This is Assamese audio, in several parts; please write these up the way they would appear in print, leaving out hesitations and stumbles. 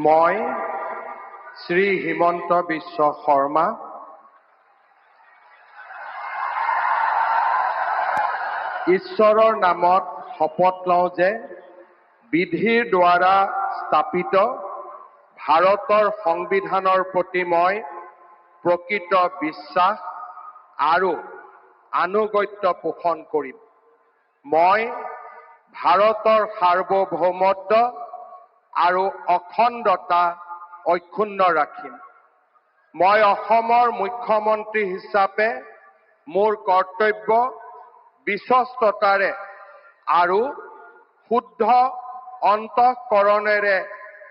মই শ্ৰী হিমন্ত বিশ্ব শৰ্মা ঈশ্বৰৰ নামত শপত লওঁ যে বিধিৰ দ্বাৰা স্থাপিত ভাৰতৰ সংবিধানৰ প্ৰতি মই প্ৰকৃত বিশ্বাস আৰু আনুগত্য পোষণ কৰিম। মই ভাৰতৰ সাৰ্বভৌমত্ব আৰু অখণ্ডতা অক্ষুণ্ণ ৰাখিম। মই অসমৰ মুখ্যমন্ত্ৰী হিচাপে মোৰ কৰ্তব্য বিশ্বস্ততাৰে আৰু শুদ্ধ অন্তঃকৰণেৰে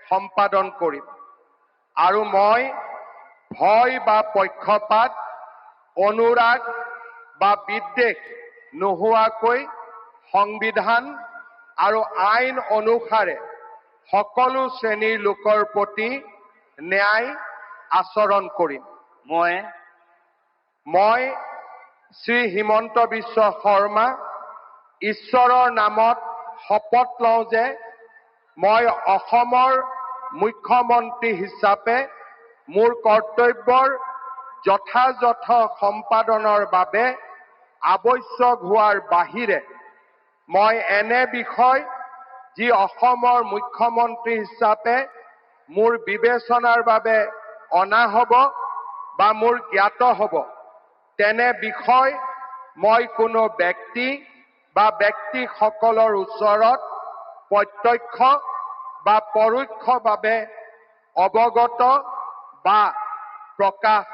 সম্পাদন কৰিম আৰু মই ভয় বা পক্ষপাত, অনুৰাগ বা বিদ্বেষ নোহোৱাকৈ সংবিধান আৰু আইন অনুসাৰে সকলো শ্ৰেণীৰ লোকৰ প্ৰতি ন্যায় আচৰণ কৰিম। মই শ্ৰী হিমন্ত বিশ্ব শৰ্মা ঈশ্বৰৰ নামত শপত লওঁ যে মই অসমৰ মুখ্যমন্ত্ৰী হিচাপে মোৰ কৰ্তব্যৰ যথাযথ সম্পাদনৰ বাবে আৱশ্যক হোৱাৰ বাহিৰে মই এনে বিষয় যি অসমৰ মুখ্যমন্ত্ৰী হিচাপে মোৰ বিবেচনাৰ বাবে অনা হ'ব বা মোৰ জ্ঞাত হ'ব তেনে বিষয় মই কোনো ব্যক্তি বা ব্যক্তিসকলৰ ওচৰত প্ৰত্যক্ষ বা পৰোক্ষভাৱে অৱগত বা প্ৰকাশ